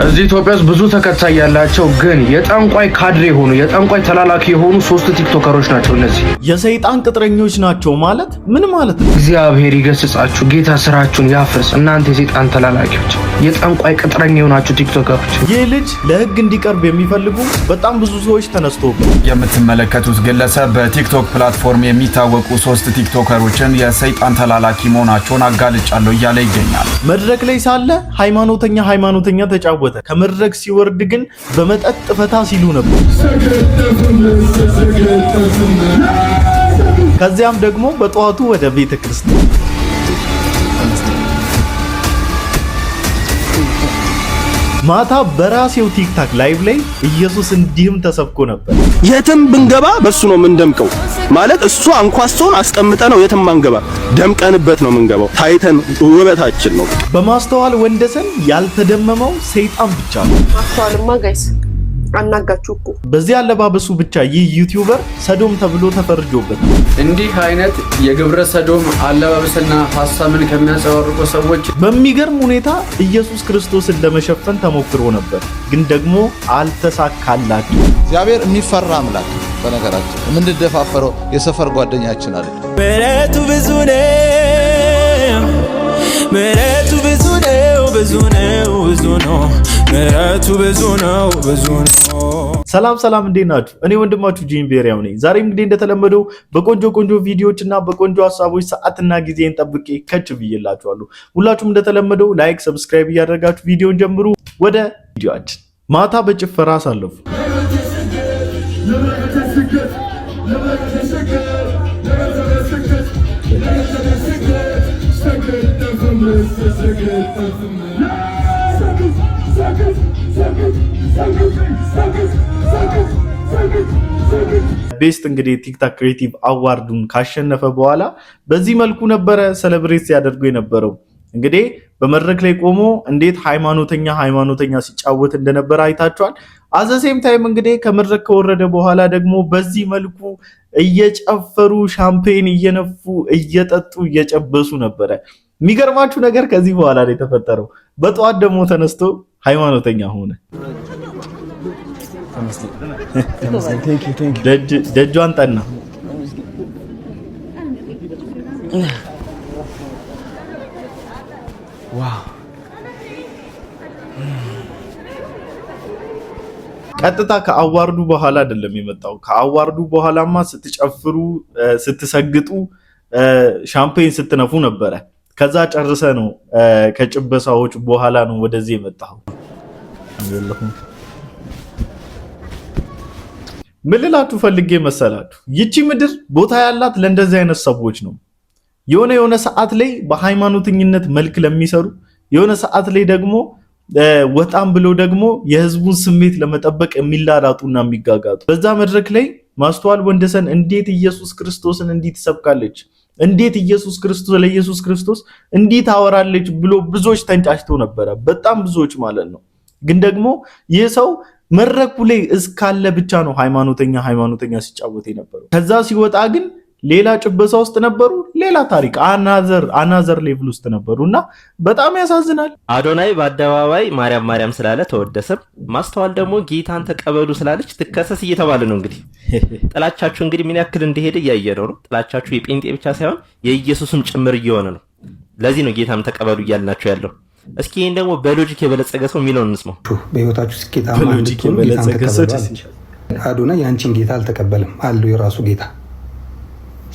እዚህ ኢትዮጵያ ውስጥ ብዙ ተከታይ ያላቸው ግን የጠንቋይ ካድሬ ሆኑ የጠንቋይ ተላላኪ የሆኑ 3 ቲክቶከሮች ናቸው። እነዚህ የሰይጣን ቅጥረኞች ናቸው ማለት ምን ማለት ነው? እግዚአብሔር ይገስጻችሁ፣ ጌታ ስራችሁን ያፍርስ። እናንተ የሰይጣን ተላላኪዎች፣ የጠንቋይ ቅጥረኛ የሆናችሁ ቲክቶከሮች። ይህ ልጅ ለህግ እንዲቀርብ የሚፈልጉ በጣም ብዙ ሰዎች ተነስተውበት የምትመለከቱት ግለሰብ በቲክቶክ ፕላትፎርም የሚታወቁ 3 ቲክቶከሮችን የሰይጣን ተላላኪ መሆናቸውን አጋልጫለሁ እያለ ይገኛል። መድረክ ላይ ሳለ ሃይማኖተኛ ተጫወተ። ከመድረክ ሲወርድ ግን በመጠጥ ፈታ ሲሉ ነበር። ከዚያም ደግሞ በጠዋቱ ወደ ቤተ ክርስቲያን ማታ በራሴው ቲክታክ ላይቭ ላይ ኢየሱስ እንዲህም ተሰብኮ ነበር። የትም ብንገባ በሱ ነው የምንደምቀው። ማለት እሱ አንኳሶን አስቀምጠ ነው የትም አንገባ፣ ደምቀንበት ነው የምንገባው። ታይተን ውበታችን ነው። በማስተዋል ወንደሰን ያልተደመመው ሰይጣን ብቻ ነው። ማስተዋልማ ጋይስ አናጋችሁ እኮ በዚህ አለባበሱ ብቻ ይህ ዩቲዩበር ሰዶም ተብሎ ተፈርጆበታል። እንዲህ አይነት የግብረ ሰዶም አለባበስና ሐሳብን ከሚያንጸባርቁ ሰዎች በሚገርም ሁኔታ ኢየሱስ ክርስቶስን ለመሸፈን ተሞክሮ ነበር፣ ግን ደግሞ አልተሳካላትም። እግዚአብሔር የሚፈራ አምላክ በነገራችን የምንደፋፈረው የሰፈር ጓደኛችን አለ። ምሕረቱ ብዙ ነው፣ ምሕረቱ ብዙ ነው፣ ብዙ ነው፣ ብዙ ነው፣ ምሕረቱ ብዙ ነው፣ ብዙ ነው። ሰላም እንዴት ናችሁ? እኔ ወንድማችሁ ጂም ቤሪያው ነኝ። ዛሬ እንግዲህ እንደተለመደው በቆንጆ ቪዲዮዎች እና በቆንጆ ሐሳቦች ሰዓትና ጊዜን ጠብቄ ከች ብዬላችኋለሁ። ሁላችሁም እንደተለመደው ላይክ፣ ሰብስክራይብ እያደረጋችሁ ቪዲዮን ጀምሩ። ወደ ቪዲዮአችን። ማታ በጭፈራ አሳለፉ። ቤስት እንግዲህ ቲክቶክ ክሬቲቭ አዋርዱን ካሸነፈ በኋላ በዚህ መልኩ ነበረ ሴሌብሬት ሲያደርጉ የነበረው። እንግዲህ በመድረክ ላይ ቆሞ እንዴት ሃይማኖተኛ ሲጫወት እንደነበረ አይታችኋል። አዘሴም ታይም እንግዲህ ከመድረክ ከወረደ በኋላ ደግሞ በዚህ መልኩ እየጨፈሩ ሻምፔን እየነፉ እየጠጡ እየጨበሱ ነበረ። የሚገርማችሁ ነገር ከዚህ በኋላ ነው የተፈጠረው። በጠዋት ደግሞ ተነስቶ ሃይማኖተኛ ሆነ። ደጇን ጠና። ቀጥታ ከአዋርዱ በኋላ አይደለም የመጣው። ከአዋርዱ በኋላማ ስትጨፍሩ፣ ስትሰግጡ፣ ሻምፔን ስትነፉ ነበረ። ከዛ ጨርሰ ነው ከጭበሳዎች በኋላ ነው ወደዚህ የመጣው። ምን ልላችሁ ፈልጌ መሰላችሁ? ይቺ ምድር ቦታ ያላት ለእንደዚህ አይነት ሰዎች ነው። የሆነ ሰዓት ላይ በሃይማኖተኝነት መልክ ለሚሰሩ፣ የሆነ ሰዓት ላይ ደግሞ ወጣም ብሎ ደግሞ የህዝቡን ስሜት ለመጠበቅ የሚላላጡና የሚጋጋጡ። በዛ መድረክ ላይ ማስተዋል ወንደሰን እንዴት ኢየሱስ ክርስቶስን እንዴት ትሰብካለች፣ እንዴት ለኢየሱስ ክርስቶስ እንዴት ታወራለች ብሎ ብዙዎች ተንጫጭተው ነበረ። በጣም ብዙዎች ማለት ነው። ግን ደግሞ ይህ ሰው መድረኩ ላይ እስካለ ብቻ ነው ሃይማኖተኛ ሲጫወት የነበረው። ከዛ ሲወጣ ግን ሌላ ጭበሳ ውስጥ ነበሩ፣ ሌላ ታሪክ አናዘር ሌቭል ውስጥ ነበሩና በጣም ያሳዝናል። አዶናይ በአደባባይ ማርያም ስላለ ተወደሰም፣ ማስተዋል ደግሞ ጌታን ተቀበሉ ስላለች ትከሰስ እየተባለ ነው። እንግዲህ ጥላቻችሁ እንግዲህ ምን ያክል እንደሄደ እያየነው ነው። ጥላቻችሁ የጴንጤ ብቻ ሳይሆን የኢየሱስም ጭምር እየሆነ ነው። ለዚህ ነው ጌታን ተቀበሉ እያልናችሁ ያለው። እስኪ ይሄን ደግሞ በሎጂክ የበለጸገ ሰው የሚለውን እንስማው። በህይወታችሁ ስኬታማ እንድትሆኑ አዶናይ ያንቺን ጌታ አልተቀበለም አለው የራሱ ጌታ።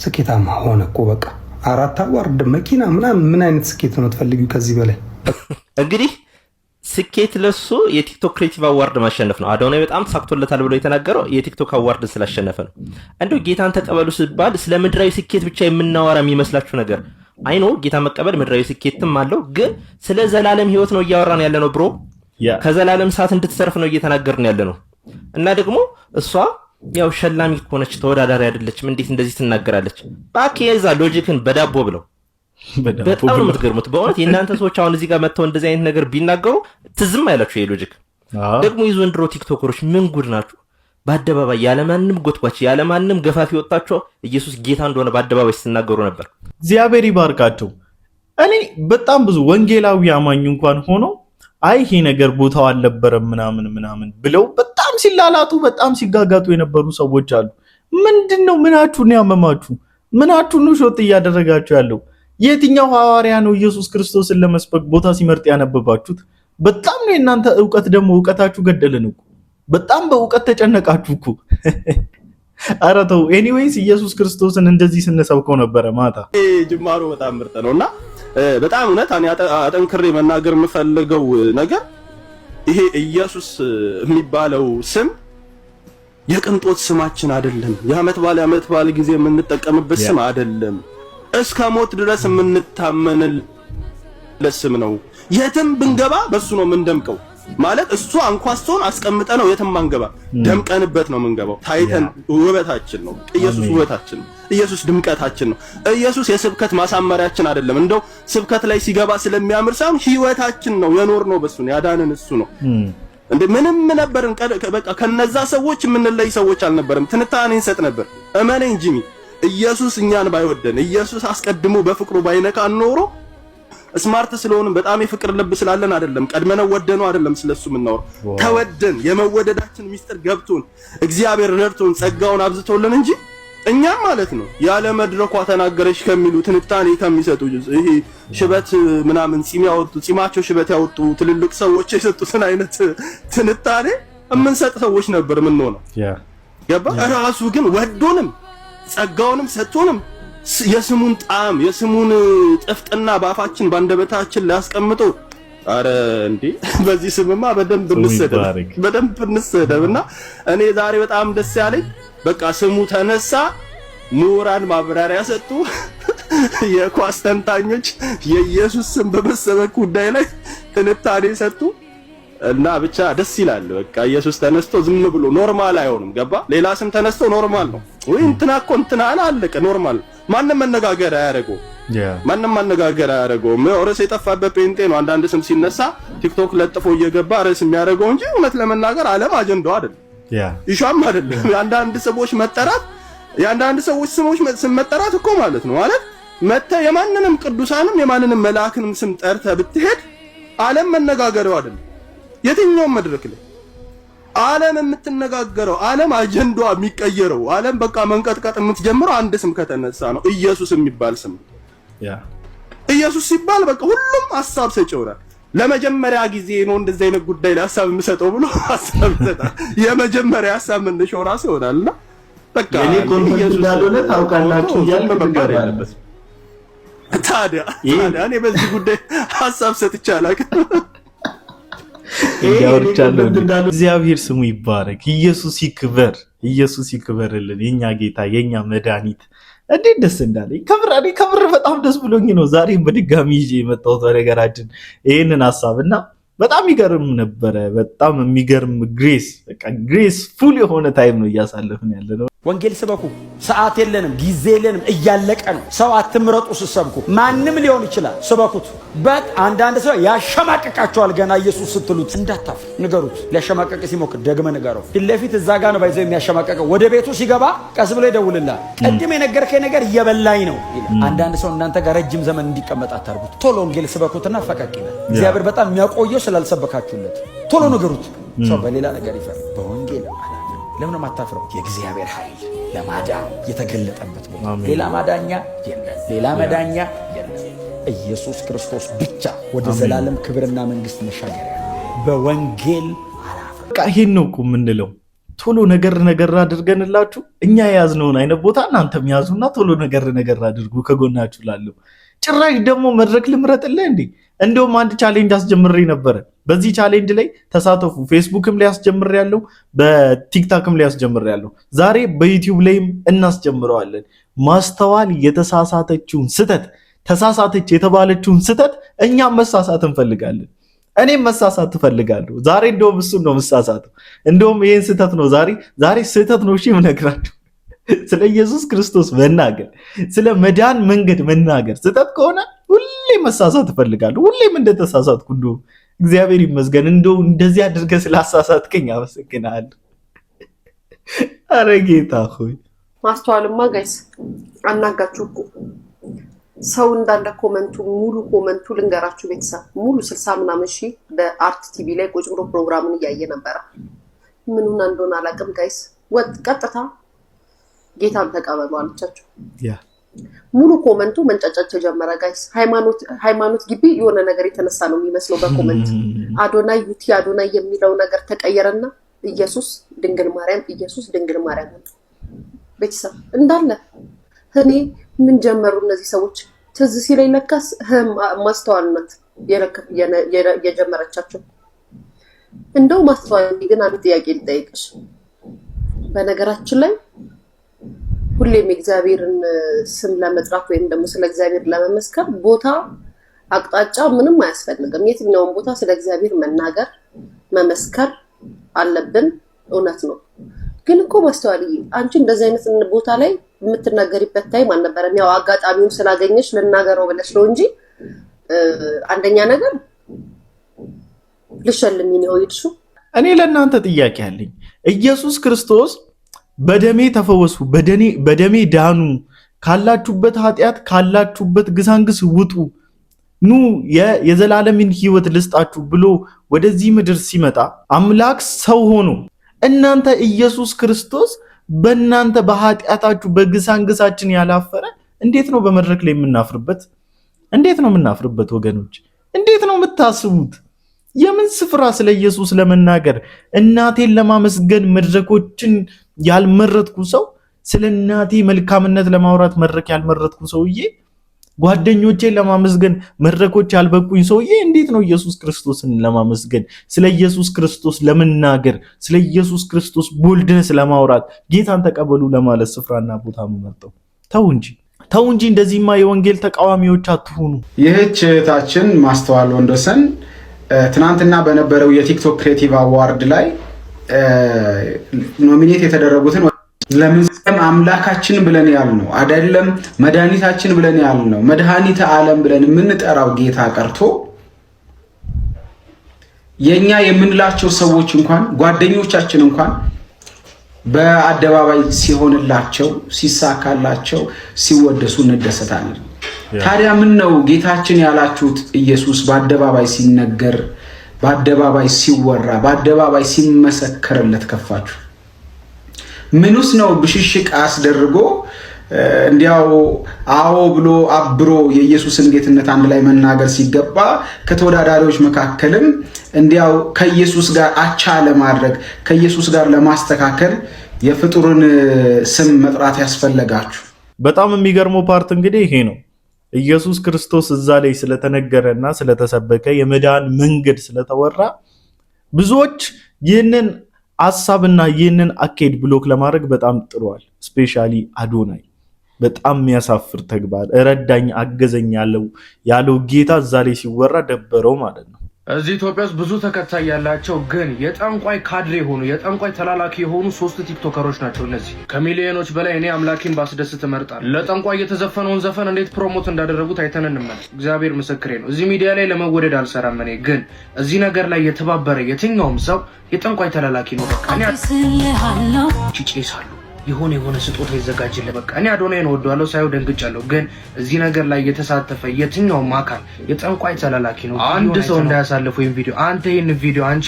ስኬታማ ሆነ እኮ በቃ 4 አዋርድ መኪና ምናምን። ምን አይነት ስኬት ነው የምትፈልጊው ከዚህ በላይ? እንግዲህ ስኬት ለሱ የቲክቶክ ክሬቲቭ አዋርድ ማሸነፍ ነው። አዶናይ በጣም ተሳክቶለታል ብሎ የተናገረው የቲክቶክ አዋርድ ስላሸነፈ ነው። እንደው ጌታን ተቀበሉ ሲባል ስለ ምድራዊ ስኬት ብቻ የምናወራ የሚመስላችሁ ነገር አይኖ ጌታ መቀበል ምድራዊ ስኬትም አለው፣ ግን ስለ ዘላለም ህይወት ነው እያወራን ያለ ነው ብሮ። ከዘላለም ሰዓት እንድትሰርፍ ነው እየተናገርን ያለ ነው። እና ደግሞ እሷ ያው ሸላሚ ሆነች፣ ተወዳዳሪ አይደለችም። እንዴት እንደዚህ ትናገራለች? ባኪያዛ ሎጂክን በዳቦ ብለው በጣም ነው የምትገርሙት በእውነት። የእናንተ ሰዎች አሁን እዚህ ጋር መጥተው እንደዚህ አይነት ነገር ቢናገሩ ትዝም አይላችሁ። ይሄ ሎጂክ ደግሞ የዘንድሮ ቲክቶከሮች ምን ጉድ ናችሁ? በአደባባይ ያለማንም ጎትጓች ያለማንም ገፋፊ ወጣቸው ኢየሱስ ጌታ እንደሆነ በአደባባይ ሲናገሩ ነበር። እግዚአብሔር ይባርካቸው። እኔ በጣም ብዙ ወንጌላዊ አማኝ እንኳን ሆኖ አይ ይሄ ነገር ቦታው አልነበረም ምናምን ብለው በጣም ሲላላጡ በጣም ሲጋጋጡ የነበሩ ሰዎች አሉ። ምንድነው ምናችሁን ያመማችሁ? ምናችሁን ነው ሾጥ እያደረጋችሁ ያለው? የትኛው ሐዋርያ ነው ኢየሱስ ክርስቶስን ለመስበክ ቦታ ሲመርጥ ያነበባችሁት? በጣም ነው እናንተ ዕውቀት ደግሞ ዕውቀታችሁ ገደለን እኮ። በጣም በዕውቀት ተጨነቃችሁ እኮ። ኧረ ተው። ኤኒዌይስ ኢየሱስ ክርስቶስን እንደዚህ ስንሰብከው ነበረ ማታ። ጅማሮ በጣም ምርጥ ነውና በጣም እውነት አጠንክሬ መናገር የምፈልገው ነገር ይሄ ኢየሱስ የሚባለው ስም የቅንጦት ስማችን አይደለም። የዓመት በዓል ጊዜ የምንጠቀምበት ስም አይደለም። እስከ ሞት ድረስ የምንታመንለት ስም ነው። የትም ብንገባ በሱ ነው የምንደምቀው። ማለት እሱ አንኳስቶን አስቀምጠ ነው የትም አንገባ፣ ደምቀንበት ነው የምንገባው። ታይተን ውበታችን ነው ኢየሱስ፣ ውበታችን ነው ኢየሱስ፣ ድምቀታችን ነው ኢየሱስ። የስብከት ማሳመሪያችን አይደለም። እንደው ስብከት ላይ ሲገባ ስለሚያምር ሳይሆን ህይወታችን ነው። የኖርነው በሱ ነው፣ ያዳነን እሱ ነው። እንደ ምንም ነበርን። በቃ ከነዛ ሰዎች የምንለይ ሰዎች አልነበረም። ትንታኔ እንሰጥ ነበር። እመነኝ ጂሚ፣ ኢየሱስ እኛን ባይወደን፣ ኢየሱስ አስቀድሞ በፍቅሩ ባይነካን ኖሮ ስማርት ስለሆነ በጣም የፍቅር ልብ ስላለን አይደለም፣ ቀድመነው ወደነው አይደለም ስለሱ የምናወራው። ተወደን የመወደዳችን ሚስጥር ገብቶን እግዚአብሔር ረድቶን ጸጋውን አብዝቶልን እንጂ እኛም ማለት ነው ያለ መድረኳ ተናገረች ከሚሉ ትንታኔ ከሚሰጡ ይሄ ሽበት ምናምን ጺማቸው ሽበት ያወጡ ትልልቅ ሰዎች የሰጡትን አይነት ትንታኔ የምንሰጥ ሰዎች ነበር የምንሆነው። ገባ? ራሱ ግን ወዶንም ጸጋውንም ሰጥቶንም የስሙን ጣዕም የስሙን ጥፍጥና ባፋችን ባንደበታችን ሊያስቀምጡ። አረ እንዴ በዚህ ስምማ በደንብ እንሰደብና እኔ ዛሬ በጣም ደስ ያለኝ በቃ ስሙ ተነሳ። ምሁራን ማብራሪያ ሰጡ። የኳስ ተንታኞች የኢየሱስ ስም በመሰበክ ጉዳይ ላይ ትንታኔ ሰጡ እና ብቻ ደስ ይላል። በቃ ኢየሱስ ተነስቶ ዝም ብሎ ኖርማል አይሆንም። ገባ? ሌላ ስም ተነስቶ ኖርማል ነው ወይ እንትና እኮ እንትና አላለቀ ኖርማል። ማንንም መነጋገር አያደርገው። ርዕስ የጠፋበት ጴንጤ ነው አንዳንድ ስም ሲነሳ ቲክቶክ ለጥፎ እየገባ ርዕስ የሚያደርገው እንጂ እውነት ለመናገር ዓለም አጀንዳው አይደለም፣ ይሻም አይደለም። የአንዳንድ ሰዎች ስሞች ስም መጠራት እኮ ማለት ነው ማለት መተህ የማንንም ቅዱሳንም የማንንም መልአክንም ስም ጠርተህ ብትሄድ ዓለም መነጋገሪያው አይደለም። የትኛውም መድረክ ላይ ዓለም የምትነጋገረው ዓለም አጀንዳዋ የሚቀየረው ዓለም በቃ መንቀጥቀጥ የምትጀምረው አንድ ስም ከተነሳ ነው። ኢየሱስ የሚባል ስም ኢየሱስ ሲባል በቃ ሁሉም ሐሳብ ሰጪ ይሆናል። ለመጀመሪያ ጊዜ ነው እንደዚህ አይነት ጉዳይ ላይ ሐሳብ የምሰጠው ብሎ ሐሳብ ይሰጣል። የመጀመሪያ ሐሳብ መነሻው ራሱ ይሆናልና በቃ እኔ ኮንፈረንስ እንዳልሆነ ታውቃላችሁ እያልኩ መባር ያለበት ታዲያ እኔ በዚህ ጉዳይ ሐሳብ ሰጥቼ አላውቅም። እግዚአብሔር ስሙ ይባረክ። ኢየሱስ ይክበርልን። የኛ ጌታ የኛ መድኃኒት እንዴት ደስ እንዳለኝ ከብር በጣም ደስ ብሎኝ ነው ዛሬም በድጋሚ ይዤ የመጣሁት ነገራችን ይሄንን ሐሳብና በጣም ይገርም ነበረ። በጣም የሚገርም ግሬስ ፉል የሆነ ታይም ነው እያሳለፍን ያለ ነው። ወንጌል ስበኩ። ሰዓት የለንም፣ ጊዜ የለንም፣ እያለቀ ነው። ሰው አትምረጡ ስትሰብኩ፣ ማንም ሊሆን ይችላል ስበኩት። አንዳንድ ሰው ያሸማቀቃቸዋል። ገና ኢየሱስ ስትሉት እንዳታፍ ንገሩት። ሊያሸማቀቅ ሲሞክር ደግመ ንገረው። ፊት ለፊት እዛ ጋር ነው ባይዘው የሚያሸማቀቀው። ወደ ቤቱ ሲገባ ቀስ ብሎ ይደውልልሃል። ቅድም የነገርከኝ ነገር እየበላኝ ነው ይላል። አንዳንድ ሰው እናንተ ጋር ረጅም ዘመን እንዲቀመጥ አታርጉት። ቶሎ ወንጌል ስበኩትና ፈቀቅ ይላል። እግዚአብሔር በጣም የሚያቆየው ስላልሰበካችሁለት ቶሎ ንገሩት። ሰው በሌላ ነገር ይፈር በወንጌል ለምን ማታፍረው? የእግዚአብሔር ኃይል ለማዳን የተገለጠበት ቦታ ሌላ ማዳኛ የለም። ኢየሱስ ክርስቶስ ብቻ ወደ ዘላለም ክብርና መንግስት መሻገሪያ በወንጌል በቃ ይሄን ነው እኮ የምንለው። ቶሎ ነገር አድርገንላችሁ እኛ የያዝነውን አይነት ቦታ እናንተም ያዙና ቶሎ ነገር አድርጉ ከጎናችሁ ላለው። ጭራሽ ደግሞ መድረክ ልምረጥልህ እንዴ? እንደውም አንድ ቻሌንጅ አስጀምሬ ነበረ። በዚህ ቻሌንጅ ላይ ተሳተፉ። ፌስቡክም ላይ አስጀምሬያለሁ፣ በቲክታክም ላይ አስጀምሬያለሁ። ዛሬ በዩቲዩብ ላይም እናስጀምረዋለን። ማስተዋል ተሳሳተች የተባለችውን ስህተት እኛም መሳሳት እንፈልጋለን። እኔም መሳሳት እፈልጋለሁ። ዛሬ እንደውም እሱን ነው መሳሳተው። እንደውም ይሄን ስህተት ነው ዛሬ ስህተት ነው የምነግራችሁ። ስለ ኢየሱስ ክርስቶስ መናገር፣ ስለ መዳን መንገድ መናገር ስህተት ከሆነ ሁሌ መሳሳት እፈልጋለሁ። ሁሌም እንደተሳሳትኩ እንደው እግዚአብሔር ይመስገን እንደው እንደዚህ አድርገህ ስላሳሳትከኝ አመሰግናለሁ። አረ ጌታ ሆይ ማስተዋልማ ጋይስ አናጋችሁ እኮ ሰው እንዳለ ኮመንቱ ሙሉ ኮመንቱ ልንገራችሁ ቤተሰብ ሙሉ 60 ምናምን ሺህ በአርት ቲቪ ላይ ቁጭ ብሎ ፕሮግራሙን እያየ ነበር። ምኑን እንደሆነ አላውቅም ጋይስ ወጥ ቀጥታ ጌታን ተቀበሉ አለቻቸው። ሙሉ ኮመንቱ መንጫጫጭ ተጀመረ ጋይስ። ሃይማኖት ግቢ የሆነ ነገር የተነሳ ነው የሚመስለው በኮመንት አዶናይ ዩቲ አዶናይ የሚለው ነገር ተቀየረና ኢየሱስ ድንግል ማርያም ቤተሰብ እንዳለ እኔ ምን ጀመሩ እነዚህ ሰዎች ትዝ ሲለኝ ለካስ ማስተዋልነት የጀመረቻቸው እንደው ማስተዋል ግን አንድ ጥያቄ ልጠይቅሽ። በነገራችን ላይ ሁሌም እግዚአብሔርን ስም ለመጥራት ወይም ደግሞ ስለ እግዚአብሔር ለመመስከር ቦታ አቅጣጫ ምንም አያስፈልግም። የትኛውም ቦታ ስለ እግዚአብሔር መናገር መመስከር አለብን፣ እውነት ነው። ግን እኮ ማስተዋልዬ አንቺ እንደዚህ አይነት ቦታ ላይ የምትናገሪበት ታይም አልነበረም። ያው አጋጣሚውን ስላገኘሽ ልናገረው ብለሽ ነው እንጂ አንደኛ ነገር ልሸልሚኝ ነው ይድሹ። እኔ ለእናንተ ጥያቄ አለኝ። ኢየሱስ ክርስቶስ በደሜ ተፈወሱ፣ በደሜ ዳኑ፣ ካላችሁበት ኃጢአት ካላችሁበት ግሳንግስ ውጡ፣ ኑ የዘላለምን ሕይወት ልስጣችሁ ብሎ ወደዚህ ምድር ሲመጣ አምላክ ሰው ሆኖ እናንተ ኢየሱስ ክርስቶስ በእናንተ በኃጢአታችሁ በግሳንግሳችን ያላፈረ እንዴት ነው በመድረክ ላይ የምናፍርበት? እንዴት ነው የምናፍርበት? ወገኖች እንዴት ነው የምታስቡት? የምን ስፍራ ስለ ኢየሱስ ለመናገር እናቴን ለማመስገን መድረኮችን ያልመረጥኩ ሰው፣ ስለ እናቴ መልካምነት ለማውራት መድረክ ያልመረጥኩ ሰውዬ፣ ጓደኞቼን ለማመስገን መድረኮች ያልበቁኝ ሰውዬ እንዴት ነው ኢየሱስ ክርስቶስን ለማመስገን ስለ ኢየሱስ ክርስቶስ ለመናገር ስለ ኢየሱስ ክርስቶስ ቦልድነስ ለማውራት ጌታን ተቀበሉ ለማለት ስፍራና ቦታ መመርጠው? ተው እንጂ እንደዚህማ የወንጌል ተቃዋሚዎች አትሁኑ። ይህች እህታችን ማስተዋል ወንዶሰን ትናንትና በነበረው የቲክቶክ ክሬቲቭ አዋርድ ላይ ኖሚኔት የተደረጉትን ለምን አምላካችን ብለን ያልነው አይደለም መድኃኒታችን ብለን ያልነው መድኃኒተ ዓለም ብለን የምንጠራው ጌታ ቀርቶ የኛ የምንላቸው ሰዎች እንኳን ጓደኞቻችን እንኳን በአደባባይ ሲሆንላቸው ሲሳካላቸው ሲወደሱ እንደሰታለን። ታዲያ ምን ነው ጌታችን ያላችሁት ኢየሱስ በአደባባይ ሲነገር በአደባባይ ሲወራ በአደባባይ ሲመሰከርለት ከፋችሁ? ምንስ ነው ብሽሽቅ አስደርጎ እንዲያው አዎ ብሎ አብሮ የኢየሱስን ጌትነት አንድ ላይ መናገር ሲገባ ከተወዳዳሪዎች መካከልም እንዲያው ከኢየሱስ ጋር አቻ ለማድረግ ከኢየሱስ ጋር ለማስተካከል የፍጡርን ስም መጥራት ያስፈልጋችሁ? በጣም የሚገርመው ፓርት እንግዲህ ይሄ ነው። ኢየሱስ ክርስቶስ እዛ ላይ ስለተነገረና ስለተሰበከ የመዳን መንገድ ስለተወራ ብዙዎች ይህንን ሐሳብና ይህንን አኬድ ብሎክ ለማድረግ በጣም ጥሯል። ስፔሻሊ አዶናይ በጣም የሚያሳፍር ተግባር ረዳኝ አገዘኝ ያለው ጌታ እዛ ላይ ሲወራ ደበረው ማለት ነው። እዚህ ኢትዮጵያ ውስጥ ብዙ ተከታይ ያላቸው ግን የጠንቋይ ካድሬ ሆኑ የጠንቋይ ተላላኪ የሆኑ 3 ቲክቶከሮች ናቸው። እነዚህ ከሚሊዮኖች በላይ እኔ አምላኬን ባስደስት እመርጣለሁ። ለጠንቋይ የተዘፈነውን ዘፈን እንዴት ፕሮሞት እንዳደረጉት አይተን እንመለስ። እግዚአብሔር ምስክሬ ነው። እዚህ ሚዲያ ላይ ለመወደድ አልሰራም። እኔ ግን እዚህ ነገር ላይ የተባበረ የትኛውም ሰው የጠንቋይ ተላላኪ ነው። በቃ እኔ ጭጭሳሉ የሆነ ስጦታ ይዘጋጅልህ። በቃ እኔ አዶናይን ወደዋለሁ ሳይው ደንግጫለሁ። ግን እዚህ ነገር ላይ የተሳተፈ የትኛውም አካል የጠንቋይ ተላላኪ ነው። አንድ ሰው እንዳያሳልፉ ይሄን ቪዲዮ አንቺ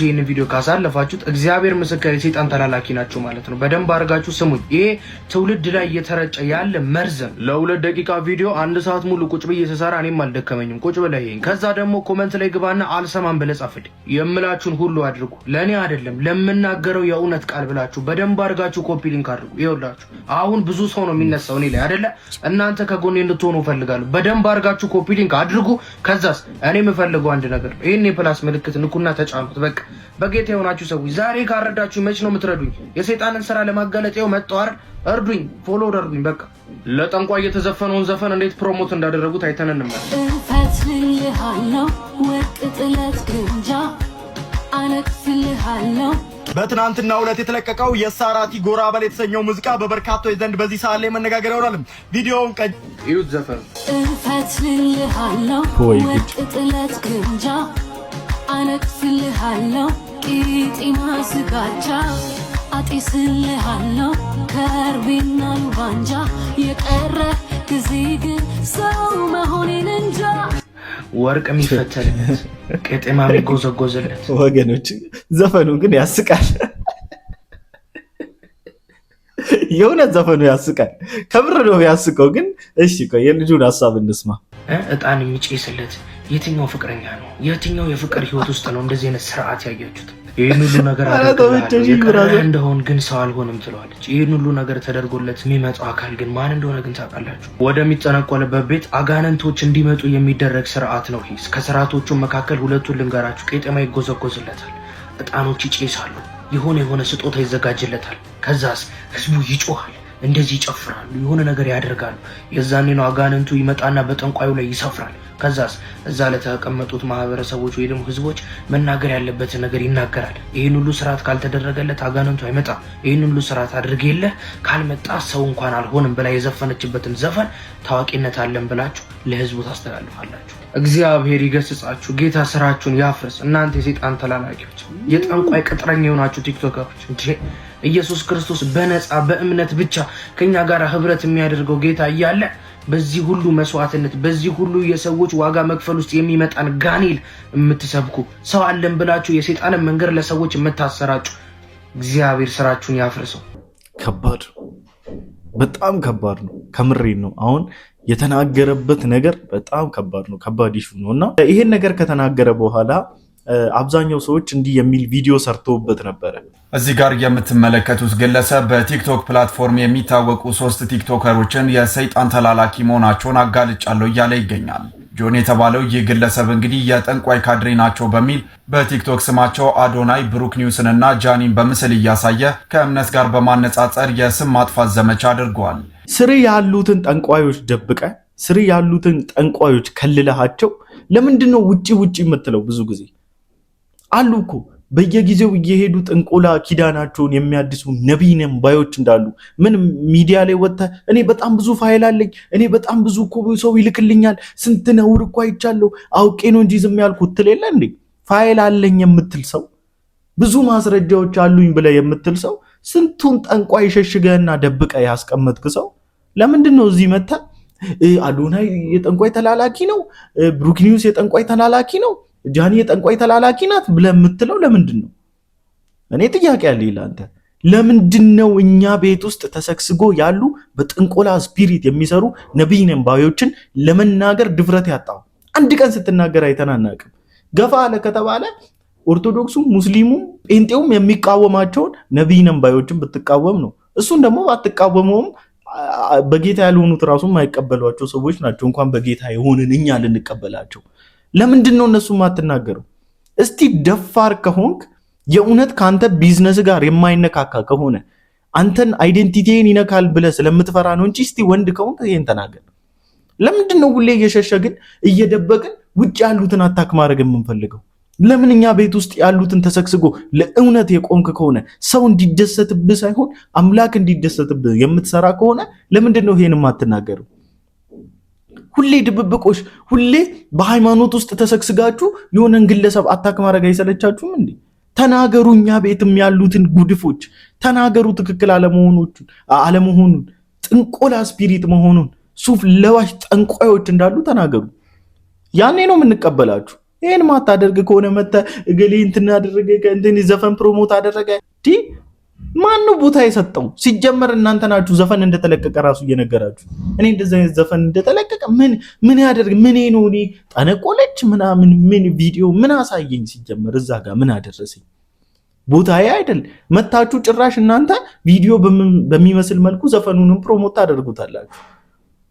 ይሄን ቪዲዮ ካሳለፋችሁት እግዚአብሔር ምስክር የሰይጣን ተላላኪ ናቸው ማለት ነው። በደንብ አድርጋችሁ ስሙኝ። ይሄ ትውልድ ላይ እየተረጨ ያለ መርዘም ለ2 ደቂቃ ቪዲዮ 1 ሰዓት ሙሉ ቁጭ ብዬ ስሰራ እኔም አልደከመኝም። ቁጭ ብለህ ይሄን ከዛ ደግሞ ኮሜንት ላይ ግባና አልሰማም ብለህ ጻፍልኝ። የምላችሁን ሁሉ አድርጉ። ለኔ አይደለም ለምናገረው የእውነት ቃል ብላችሁ በደንብ አድርጋችሁ ኮፒ ሊንክ አድርጉ። ይኸውላችሁ አሁን ብዙ ሰው ነው የሚነሳው እኔ ላይ አይደለ? እናንተ ከጎኔ እንድትሆኑ ፈልጋለሁ። በደንብ አድርጋችሁ ኮፒ ሊንክ አድርጉ። ከዛስ እኔ የምፈልገው አንድ ነገር ይሄን የፕላስ ምልክት ንኩና ተጫኑት። በቃ በጌታ የሆናችሁ ሰዎች ዛሬ ካረዳችሁ መች ነው የምትረዱኝ? የሰይጣንን ስራ ለማጋለጥ ይኸው መጣዋር። እርዱኝ፣ ፎሎ አድርጉኝ። በቃ ለጠንቋይ የተዘፈነውን ዘፈን እንዴት ፕሮሞት እንዳደረጉት አይተን እንመለስ። እፈትልሃለሁ ወርቅ ጥለት ግምጃ አነክፍልሃለሁ። በትናንትናው ዕለት የተለቀቀው የሳራቲ ጎራ በል የተሰኘው ሙዚቃ በበርካቶች ዘንድ በዚህ ሰዓት ላይ መነጋገር ይሆናል። ቪዲዮውን እዩት። ዘፈኑ እፈትልሃለሁ ወርቅ ጥለት ግምጃ አነክፍልሃለሁ ቂጢማ ስጋጃ አጤስልሃለሁ ከርቤና ሉባንጃ የቀረ ጊዜ ግን ሰው መሆኔን እንጃ ወርቅ የሚፈተልለት ቄጤማ የሚጎዘጎዝለት ወገኖች ዘፈኑ ግን ያስቃል። የእውነት ዘፈኑ ያስቃል። ከምር ነው ያስቀው። ግን እሺ ቆይ የልጁን ሀሳብ እንስማ። እጣን የሚጨስለት የትኛው ፍቅረኛ ነው? የትኛው የፍቅር ህይወት ውስጥ ነው እንደዚህ አይነት ስርዓት ያያችሁት? ይህን ሁሉ ነገር አድርገህ እንደሆን ግን ሰው አልሆንም ትለዋለች። ይህን ሁሉ ነገር ተደርጎለት የሚመጣው አካል ግን ማን እንደሆነ ግን ታውቃላችሁ? ወደሚጠነቆልበት ቤት አጋንንቶች እንዲመጡ የሚደረግ ስርዓት ነው ይህ። ከስርዓቶቹ መካከል ሁለቱን ልንገራችሁ። ቄጤማ ይጎዘጎዝለታል፣ እጣኖች ይጨሳሉ፣ የሆነ ስጦታ ይዘጋጅለታል። ከዛስ ህዝቡ ይጮሃል፣ እንደዚህ ይጨፍራሉ፣ የሆነ ነገር ያደርጋሉ። የዛኔ ነው አጋንንቱ ይመጣና በጠንቋዩ ላይ ይሰፍራል። ከዛስ እዛ ለተቀመጡት ማህበረሰቦች ወይ ደግሞ ህዝቦች መናገር ያለበትን ነገር ይናገራል። ይህን ሁሉ ስርዓት ካልተደረገለት አጋንንቱ አይመጣም። ይህን ሁሉ ስርዓት አድርጌለህ ካልመጣ ሰው እንኳን አልሆንም ብላ የዘፈነችበትን ዘፈን ታዋቂነት አለን ብላችሁ ለህዝቡ ታስተላልፋላችሁ። እግዚአብሔር ይገስጻችሁ። ጌታ ስራችሁን ያፍርስ። እናንተ የሰይጣን ተላላኪዎች፣ የጠንቋይ ቅጥረኛ የሆናችሁ ቲክቶከሮች እንዴ! ኢየሱስ ክርስቶስ በነፃ በእምነት ብቻ ከኛ ጋር ህብረት የሚያደርገው ጌታ እያለ በዚህ ሁሉ መስዋዕትነት በዚህ ሁሉ የሰዎች ዋጋ መክፈል ውስጥ የሚመጣን ጋኔል የምትሰብኩ ሰው አለን ብላችሁ የሰይጣንን መንገድ ለሰዎች የምታሰራጩ እግዚአብሔር ስራችሁን ያፍርሰው። ከባድ፣ በጣም ከባድ ነው። ከምሬን ነው። አሁን የተናገረበት ነገር በጣም ከባድ ነው። ከባድ ኢሹ ነው እና ይሄን ነገር ከተናገረ በኋላ አብዛኛው ሰዎች እንዲህ የሚል ቪዲዮ ሰርተውበት ነበረ። እዚህ ጋር የምትመለከቱት ግለሰብ በቲክቶክ ፕላትፎርም የሚታወቁ 3 ቲክቶከሮችን የሰይጣን ተላላኪ መሆናቸውን አጋልጫለሁ እያለ ይገኛል። ጆን የተባለው ይህ ግለሰብ እንግዲህ የጠንቋይ ካድሬ ናቸው በሚል በቲክቶክ ስማቸው አዶናይ፣ ብሩክ ኒውስን እና ጃኒን በምስል እያሳየ ከእምነት ጋር በማነጻጸር የስም ማጥፋት ዘመቻ አድርገዋል። ስር ያሉትን ጠንቋዮች ደብቀ ስር ያሉትን ጠንቋዮች ከልለሃቸው ለምንድን ነው ውጪ የምትለው? ብዙ ጊዜ አሉ እኮ በየጊዜው እየሄዱ ጥንቆላ ኪዳናቸውን የሚያድሱ ነቢይ ነን ባዮች እንዳሉ ምን ሚዲያ ላይ ወጥተህ እኔ በጣም ብዙ ፋይል አለኝ፣ እኔ በጣም ብዙ እኮ ሰው ይልክልኛል፣ ስንት ነውር እኮ አይቻለሁ፣ አውቄ ነው እንጂ ዝም ያልኩት ትል የለ እንዴ? ፋይል አለኝ የምትል ሰው፣ ብዙ ማስረጃዎች አሉኝ ብለህ የምትል ሰው፣ ስንቱን ጠንቋይ ሸሽገህና ደብቀህ ያስቀመጥክ ሰው ለምንድን ነው እዚህ መጥተህ አዶናይ የጠንቋይ ተላላኪ ነው፣ ብሩክ ኒውስ የጠንቋይ ተላላኪ ነው፣ ጃኒ የጠንቋይ ተላላኪ ናት ብለህ የምትለው ለምንድን ነው? እኔ ጥያቄ አለ ይላንተ። ለምንድን ነው እኛ ቤት ውስጥ ተሰግስጎ ያሉ በጥንቆላ ስፒሪት የሚሰሩ ነቢይ ነን ባዮችን ለመናገር ድፍረት ያጣው? አንድ ቀን ስትናገር አይተናናቅም። ገፋ አለ ከተባለ ኦርቶዶክሱም ሙስሊሙም ጴንጤውም የሚቃወማቸውን ነቢይ ነን ባዮችን ብትቃወም ነው። እሱን ደግሞ ባትቃወመውም በጌታ ያልሆኑት ራሱ የማይቀበሏቸው ሰዎች ናቸው። እንኳን በጌታ የሆንን እኛ ልንቀበላቸው። ለምንድን ነው እነሱ ማትናገረው? እስቲ ደፋር ከሆንክ የእውነት ካንተ ቢዝነስ ጋር የማይነካካ ከሆነ አንተን አይዴንቲቲን ይነካል ብለህ ስለምትፈራ ነው እንጂ እስቲ ወንድ ከሆንክ ይሄን ተናገር። ለምንድን ነው ሁሌ እየሸሸግን እየደበቅን ውጭ ያሉትን አታክ ማድረግ የምንፈልገው? ለምን እኛ ቤት ውስጥ ያሉትን ተሰግስጎ ለእውነት የቆምክ ከሆነ ሰው እንዲደሰትብህ ሳይሆን አምላክ እንዲደሰትብህ የምትሰራ ከሆነ ለምንድን ነው ይሄን የማትናገረው? ሁሌ ድብብቆሽ፣ ሁሌ በሃይማኖት ውስጥ ተሰግስጋችሁ የሆነን ግለሰብ አታክ ማድረግ አይሰለቻችሁም እንዴ? ተናገሩ። እኛ ቤትም ያሉትን ጉድፎች ተናገሩ። ትክክል አለመሆኑን፣ ጥንቆላ ስፒሪት መሆኑን፣ ሱፍ ለባሽ ጠንቋዮች እንዳሉ ተናገሩ። ያኔ ነው የምንቀበላችሁ። ይሄን ማታደርግ ከሆነ መተ እገሌ እንትን አደረገ እንትን ዘፈን ፕሮሞት አደረገ ማን ነው ቦታ የሰጠው? ሲጀመር እናንተ ናችሁ ዘፈን እንደተለቀቀ ራሱ እየነገራችሁ። እኔ እንደዛ ዘፈን እንደተለቀቀ ምን ያደርግ ምን ነው? እኔ ጠነቆለች ምናምን ምን ቪዲዮ ምን አሳየኝ? ሲጀመር እዛ ጋር ምን አደረሰኝ? ቦታዬ አይደል? መታችሁ ጭራሽ እናንተ ቪዲዮ በሚመስል መልኩ ዘፈኑንም ፕሮሞት ታደርጉታላችሁ።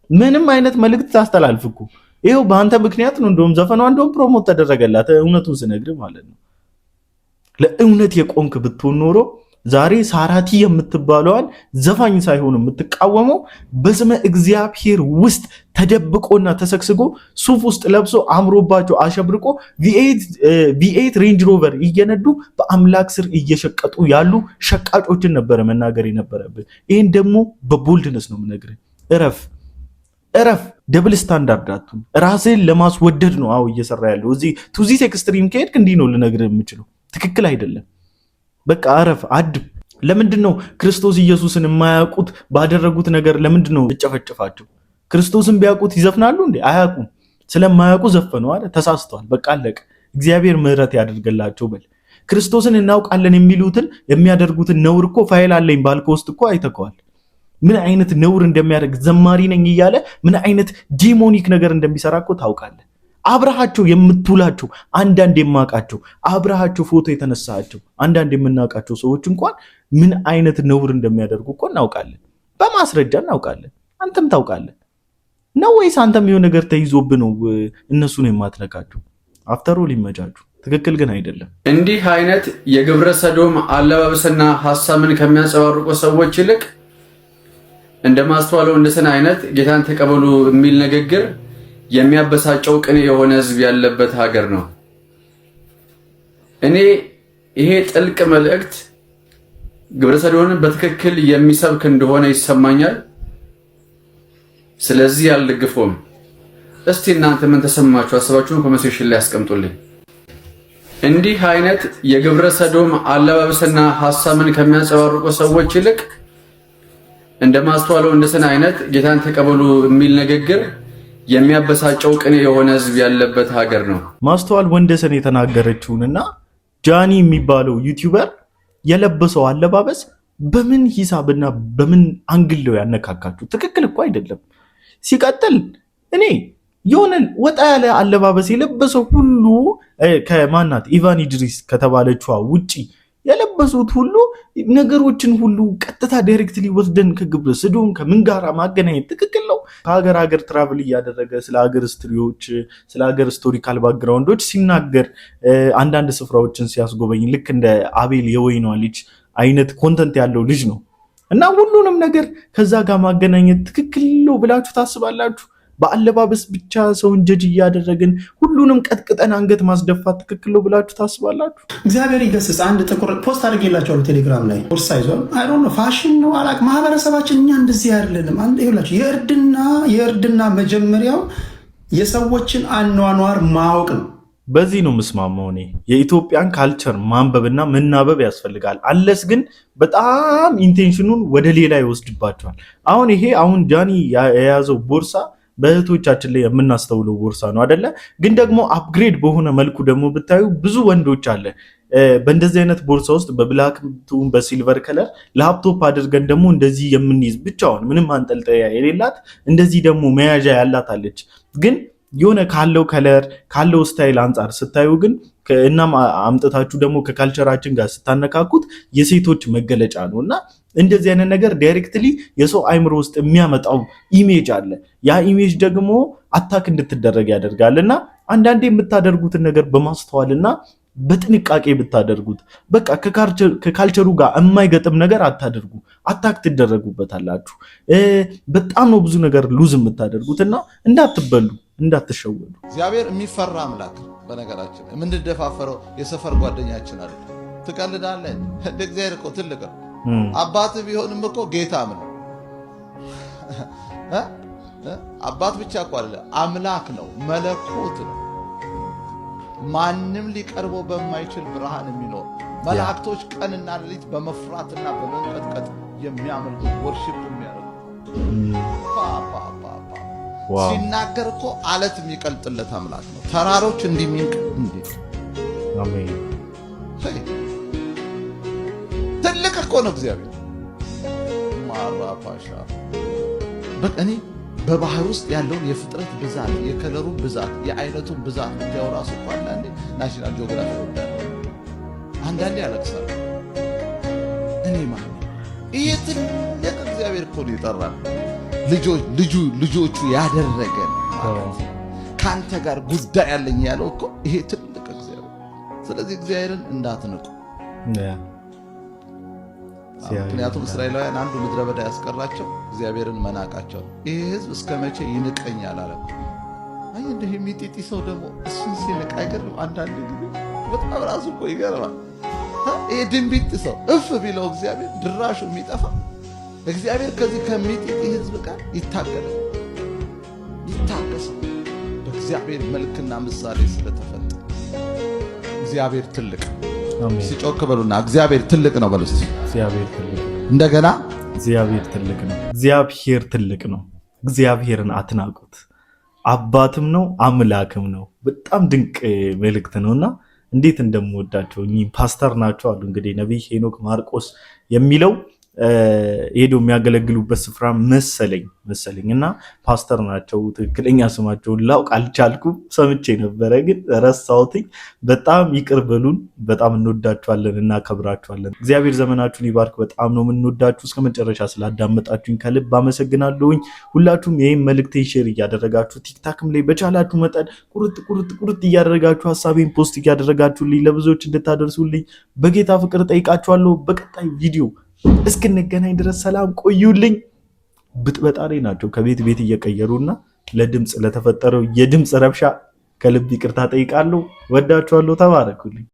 ምንም አይነት መልእክት ታስተላልፍኩ። ይሄው በአንተ ምክንያት ነው። እንደውም ዘፈኗ እንደውም ፕሮሞት ተደረገላት። እውነቱን ስነግር ማለት ነው። ለእውነት የቆምክ ብትሆን ኖሮ ዛሬ ሳራቲ የምትባለዋን ዘፋኝ ሳይሆን የምትቃወመው በስመ እግዚአብሔር ውስጥ ተደብቆና ተሰግስጎ ሱፍ ውስጥ ለብሶ አምሮባቸው አሸብርቆ ቪኤት ሬንጅ ሮቨር እየነዱ በአምላክ ስር እየሸቀጡ ያሉ ሸቃጮችን ነበረ መናገር የነበረብን። ይህን ደግሞ በቦልድነስ ነው የምነግርህ። እረፍ። ደብል ስታንዳርድ አትሁን። ራስህን ለማስወደድ ነው አዎ እየሰራ ያለው። እዚህ ቱዚስ ኤክስትሪም ከሄድክ እንዲህ ነው ልነግርህ የምችለው። ትክክል አይደለም። በቃ አረፍ አድብ። ለምንድን ነው ክርስቶስ ኢየሱስን የማያውቁት ባደረጉት ነገር ለምንድን ነው እጨፈጭፋቸው? ክርስቶስን ቢያውቁት ይዘፍናሉ እንዴ? አያውቁም። ስለማያውቁ ዘፈኑ አይደል? ተሳስተዋል። በቃ አለቀ። እግዚአብሔር ምህረት ያደርግላቸው በል። ክርስቶስን እናውቃለን የሚሉትን የሚያደርጉትን ነውር እኮ ፋይል አለኝ ባልከው ውስጥ እኮ አይተከዋል። ምን አይነት ነውር እንደሚያደርግ ዘማሪ ነኝ እያለ ምን አይነት ዲሞኒክ ነገር እንደሚሰራ እኮ ታውቃለህ። አብረሃቸው የምትውላቸው አንዳንድ የማውቃቸው አብረሃቸው ፎቶ የተነሳቸው አንዳንድ የምናውቃቸው ሰዎች እንኳን ምን አይነት ነውር እንደሚያደርጉ እኮ እናውቃለን። በማስረጃ እናውቃለን። አንተም ታውቃለህ ነው ወይስ አንተም የሆነ ነገር ተይዞብህ ነው እነሱን የማትነካቸው? አፍተር ኦል ይመጃጁ። ትክክል ግን አይደለም። እንዲህ አይነት የግብረ ሰዶም አለባበስና ሐሳብን ከሚያንጸባርቁ ሰዎች ይልቅ እንደ ማስተዋለው እንደሰና አይነት ጌታን ተቀበሉ የሚል ንግግር የሚያበሳጨው ቅን የሆነ ህዝብ ያለበት ሀገር ነው። እኔ ይሄ ጥልቅ መልእክት ግብረ ሰዶምን በትክክል የሚሰብክ እንደሆነ ይሰማኛል። ስለዚህ አልደግፈውም። እስቲ እናንተ ምን ተሰማችሁ? ሐሳባችሁን ኮሜንት ላይ አስቀምጡልኝ። እንዲህ አይነት የግብረ ሰዶም አለባበስና ሐሳብን ከሚያንጸባርቁ ሰዎች ይልቅ እንደ ማስተዋለው እንደሰና አይነት ጌታን ተቀበሉ የሚል ንግግር የሚያበሳጨው ቅን የሆነ ህዝብ ያለበት ሀገር ነው። ማስተዋል ወንደሰን የተናገረችውንና ጃኒ የሚባለው ዩቲዩበር የለበሰው አለባበስ በምን ሂሳብና በምን አንግል ነው ያነካካችሁ? ትክክል እኮ አይደለም። ሲቀጥል እኔ የሆነ ወጣ ያለ አለባበስ የለበሰው ሁሉ ከማናት ኢቫን ኢድሪስ ከተባለችዋ ውጪ የለበሱት ሁሉ ነገሮችን ሁሉ ቀጥታ ዳይሬክትሊ ወስደን ከግብረ ሰዶም ከምን ጋር ማገናኘት ትክክል ነው? ከሀገር ሀገር ትራቭል እያደረገ ስለ ሀገር ስትሪዎች ስለ ሀገር ስቶሪካል ባክግራውንዶች ሲናገር አንዳንድ ስፍራዎችን ሲያስጎበኝ ልክ እንደ አቤል የወይኗ ልጅ አይነት ኮንተንት ያለው ልጅ ነው እና ሁሉንም ነገር ከዛ ጋር ማገናኘት ትክክል ነው ብላችሁ ታስባላችሁ? በአለባበስ ብቻ ሰውን ጀጅ እያደረግን ሁሉንም ቀጥቅጠን አንገት ማስደፋት ትክክል ነው ብላችሁ ታስባላችሁ? እግዚአብሔር ይገስጽ። አንድ ጥቁር ፖስት አድርጌላችኋለሁ ቴሌግራም ላይ ቦርሳ ይዟል። አይ ዶንት ኖ ፋሽን ነው አላውቅም። ማህበረሰባችን እኛ እንደዚህ አይደለም። አንድ ይኸውላችሁ የእርድና መጀመሪያው የሰዎችን አኗኗር ማወቅ ነው። በዚህ ነው የምስማማው እኔ። የኢትዮጵያን ካልቸር ማንበብና መናበብ ያስፈልጋል። አለስ ግን በጣም ኢንቴንሽኑን ወደ ሌላ ይወስድባቸዋል። አሁን ጃኒ የያዘው ቦርሳ በእህቶቻችን ላይ የምናስተውለው ቦርሳ ነው አይደለ? ግን ደግሞ አፕግሬድ በሆነ መልኩ ደግሞ ብታዩ ብዙ ወንዶች አለ በእንደዚህ አይነት ቦርሳ ውስጥ በብላክ በሲልቨር ከለር ላፕቶፕ አድርገን ደግሞ እንደዚህ የምንይዝ ብቻውን ምንም አንጠልጠያ የሌላት እንደዚህ ደግሞ መያዣ ያላት አለች። ግን የሆነ ካለው ከለር ካለው ስታይል አንጻር ስታዩ ግን እናም አምጥታችሁ ደግሞ ከካልቸራችን ጋር ስታነካኩት የሴቶች መገለጫ ነው እና እንደዚህ አይነት ነገር ዳይሬክትሊ የሰው አይምሮ ውስጥ የሚያመጣው ኢሜጅ አለ። ያ ኢሜጅ ደግሞ አታክ እንድትደረግ ያደርጋልና አንዳንዴ የምታደርጉትን ነገር በማስተዋልና በጥንቃቄ ብታደርጉት በቃ ከካልቸሩ ጋር የማይገጥም ነገር አታደርጉ። አታክ ትደረጉበታላችሁ። በጣም ነው ብዙ ነገር ሉዝ የምታደርጉትና እንዳትበሉ እንዳትሸወዱ። እግዚአብሔር የሚፈራ አምላክ በነገራችን የምንደፋፈረው የሰፈር ጓደኛችን አለ። ትቀልዳለህ እንደ እግዚአብሔር እኮ ትልቅ አባት ቢሆንም እኮ ጌታም ነው። አባት ብቻ እኮ አይደለም አምላክ ነው፣ መለኮት ነው። ማንም ሊቀርበው በማይችል ብርሃን የሚኖር መላእክቶች ቀንና ሌሊት በመፍራትና በመንቀጥቀጥ የሚያመልኩት ወርሺፕ የሚያደርጉ ሲናገር እኮ አለት የሚቀልጥለት አምላክ ነው። ተራሮች እንዲሚንቅ አሜን። ትልቅ እኮ ነው እግዚአብሔር። ማራፓሻ በእኔ በባህር ውስጥ ያለውን የፍጥረት ብዛት፣ የከለሩን ብዛት፣ የአይነቱን ብዛት እንዲያው ራሱ እኮ አንዳንዴ ናሽናል ጂኦግራፊ ወዳለ አንዳንዴ ያለቅሳል። እኔ ማለት ይሄ ትልቅ እግዚአብሔር እኮ ነው የጠራን ልጆቹ ያደረገን ከአንተ ጋር ጉዳይ ያለኝ ያለው እኮ ይሄ ትልቅ እግዚአብሔር። ስለዚህ እግዚአብሔርን እንዳትንቁ። ምክንያቱም እስራኤላውያን አንዱ ምድረ በዳ ያስቀራቸው እግዚአብሔርን መናቃቸው። ይሄ ህዝብ እስከ መቼ ይንቀኛል አለ። አይ እንደ የሚጢጢ ሰው ደግሞ እሱን ሲንቅ አይገርም? አንዳንድ ጊዜ በጣም ራሱ እኮ ይገርማል። ይሄ ድንቢጥ ሰው እፍ ቢለው እግዚአብሔር ድራሹ የሚጠፋ እግዚአብሔር ከዚህ ከሚጢጢ ህዝብ ጋር ይታገላል፣ ይታገሳል። በእግዚአብሔር መልክና ምሳሌ ስለተፈጠረ እግዚአብሔር ትልቅ ሲጮክ በሉና እግዚአብሔር ትልቅ ነው በሉ እስቲ። እግዚአብሔር ትልቅ እንደገና እግዚአብሔር ትልቅ ነው። እግዚአብሔር ትልቅ ነው። እግዚአብሔርን አትናቁት። አባትም ነው አምላክም ነው። በጣም ድንቅ መልእክት ነውና እንዴት እንደምወዳቸው እኚህ ፓስተር ናቸው አሉ። እንግዲህ ነቢይ ሄኖክ ማርቆስ የሚለው ሄዶ የሚያገለግሉበት ስፍራ መሰለኝ እና ፓስተር ናቸው። ትክክለኛ ስማቸውን ላውቅ አልቻልኩም። ሰምቼ ነበረ ግን ረሳሁትኝ። በጣም ይቅር በሉን። በጣም እንወዳችኋለን፣ እናከብራችኋለን። እግዚአብሔር ዘመናችሁን ይባርክ። በጣም ነው የምንወዳችሁ። እስከ መጨረሻ ስላዳመጣችሁኝ ከልብ አመሰግናለሁኝ። ሁላችሁም ይህን መልእክቴን ሼር እያደረጋችሁ ቲክታክም ላይ በቻላችሁ መጠን ቁርጥ እያደረጋችሁ ሀሳቤን ፖስት እያደረጋችሁልኝ ለብዙዎች እንድታደርሱልኝ በጌታ ፍቅር ጠይቃችኋለሁ። በቀጣይ ቪዲዮ እስክንገናኝ ድረስ ሰላም ቆዩልኝ። ብጥበጣሪ ናቸው ከቤት እየቀየሩና ለድምፅ ለተፈጠረው የድምፅ ረብሻ ከልብ ይቅርታ ጠይቃለሁ። ወዳችኋለሁ። ተባረኩልኝ።